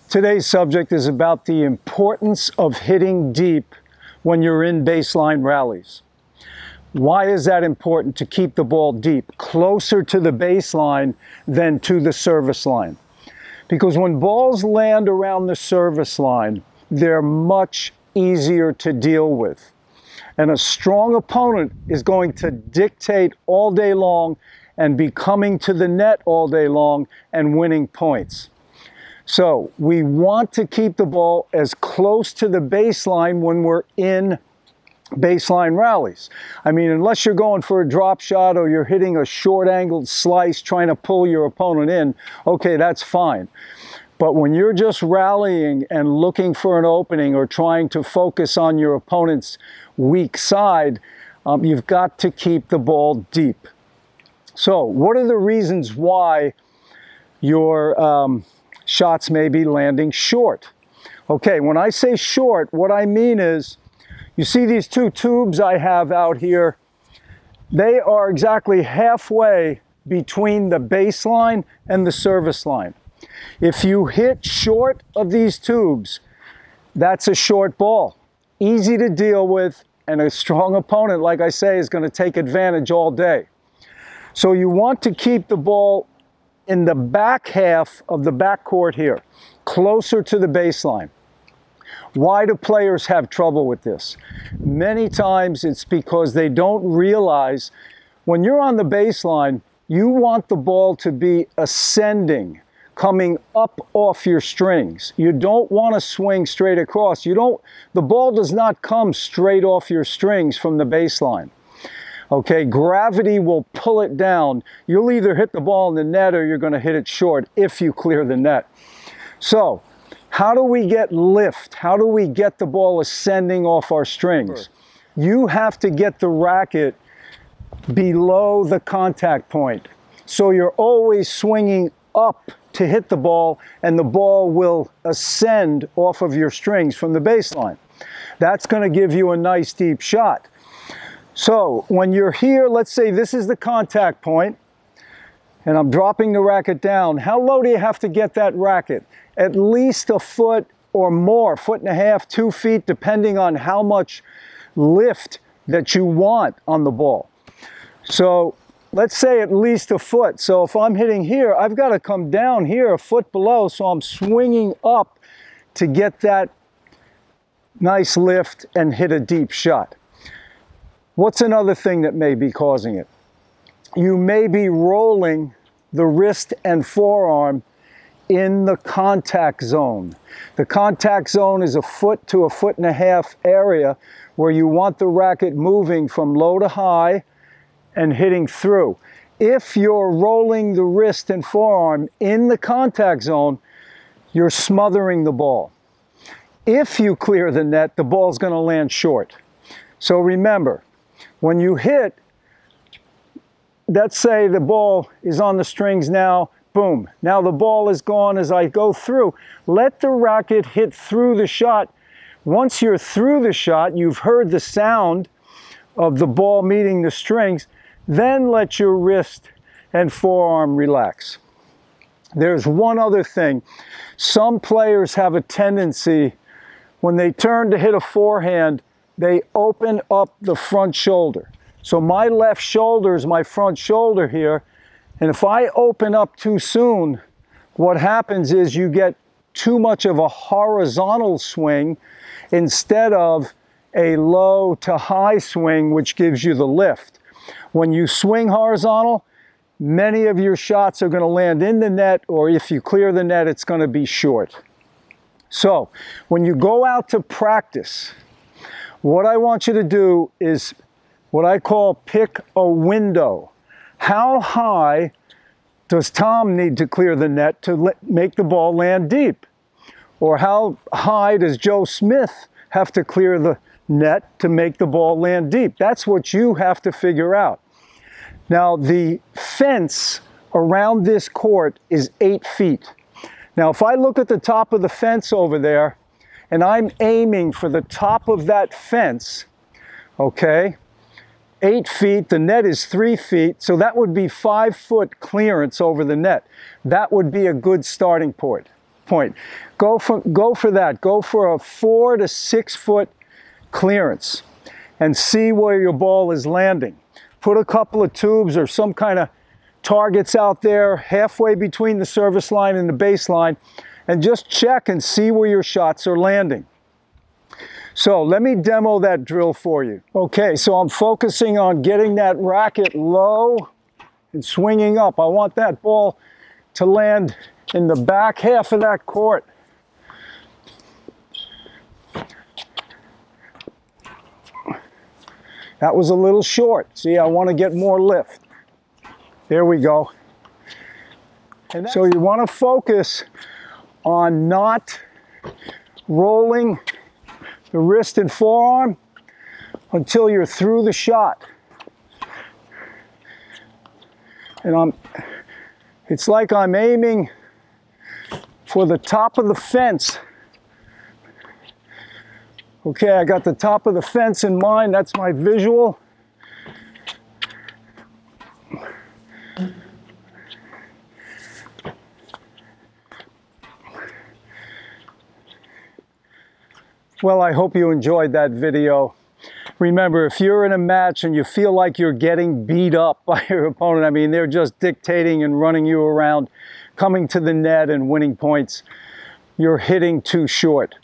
Today's subject is about the importance of hitting deep when you're in baseline rallies. Why is that important to keep the ball deep, closer to the baseline than to the service line? Because when balls land around the service line, they're much easier to deal with. And a strong opponent is going to dictate all day long and be coming to the net all day long and winning points. So we want to keep the ball as close to the baseline when we're in baseline rallies. I mean, unless you're going for a drop shot or you're hitting a short angled slice trying to pull your opponent in, okay, that's fine. But when you're just rallying and looking for an opening or trying to focus on your opponent's weak side, you've got to keep the ball deep. So what are the reasons why your shots may be landing short? Okay, when I say short, what I mean is, you see these two tubes I have out here? They are exactly halfway between the baseline and the service line. If you hit short of these tubes, that's a short ball. Easy to deal with, and a strong opponent, like I say, is going to take advantage all day. So you want to keep the ball in the back half of the backcourt here, closer to the baseline. Why do players have trouble with this? Many times it's because they don't realize when you're on the baseline, you want the ball to be ascending, coming up off your strings. You don't want to swing straight across. The ball does not come straight off your strings from the baseline. Okay, gravity will pull it down. You'll either hit the ball in the net or you're going to hit it short if you clear the net. So, how do we get lift? How do we get the ball ascending off our strings? You have to get the racket below the contact point. So you're always swinging up to hit the ball, and the ball will ascend off of your strings from the baseline. That's going to give you a nice deep shot. So when you're here, let's say this is the contact point, and I'm dropping the racket down. How low do you have to get that racket? At least a foot or more, 1.5 feet, 2 feet, depending on how much lift that you want on the ball. So let's say at least a foot. So if I'm hitting here, I've got to come down here a foot below, so I'm swinging up to get that nice lift and hit a deep shot. What's another thing that may be causing it? You may be rolling the wrist and forearm in the contact zone. The contact zone is 1 foot to 1.5 feet area where you want the racket moving from low to high and hitting through. If you're rolling the wrist and forearm in the contact zone, you're smothering the ball. If you clear the net, the ball's going to land short. So remember, when you hit, let's say the ball is on the strings now, boom. Now the ball is gone as I go through. Let the racket hit through the shot. Once you're through the shot, you've heard the sound of the ball meeting the strings, then let your wrist and forearm relax. There's one other thing. Some players have a tendency, when they turn to hit a forehand, they open up the front shoulder. So my left shoulder is my front shoulder here, and if I open up too soon, what happens is you get too much of a horizontal swing instead of a low to high swing, which gives you the lift. When you swing horizontal, many of your shots are going to land in the net, or if you clear the net, it's going to be short. So when you go out to practice, what I want you to do is what I call pick a window. How high does Tom need to clear the net to make the ball land deep? Or how high does Joe Smith have to clear the net to make the ball land deep? That's what you have to figure out. Now, the fence around this court is 8 feet. Now, if I look at the top of the fence over there, and I'm aiming for the top of that fence, okay, 8 feet, the net is 3 feet, so that would be 5 foot clearance over the net. That would be a good starting point. point. Go for that. Go for a 4 to 6 foot clearance and see where your ball is landing. Put a couple of tubes or some kind of targets out there halfway between the service line and the baseline, and just check and see where your shots are landing. So let me demo that drill for you. Okay, so I'm focusing on getting that racket low and swinging up. I want that ball to land in the back half of that court. That was a little short. See, I want to get more lift. There we go. And so you want to focus on not rolling the wrist and forearm until you're through the shot. And it's like I'm aiming for the top of the fence. Okay, I got the top of the fence in mind. That's my visual. Well, I hope you enjoyed that video. Remember, if you're in a match and you feel like you're getting beat up by your opponent, I mean, they're just dictating and running you around, coming to the net and winning points, you're hitting too short.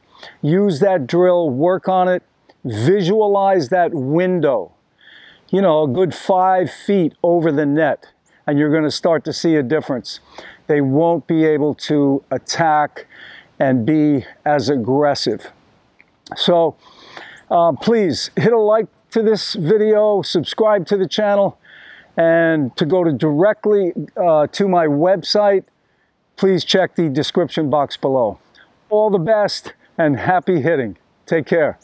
Use that drill, work on it, visualize that window, you know, a good 5 feet over the net, and you're going to start to see a difference. They won't be able to attack and be as aggressive. So please hit a like to this video, subscribe to the channel, and to go directly to my website, please check the description box below. All the best and happy hitting. Take care.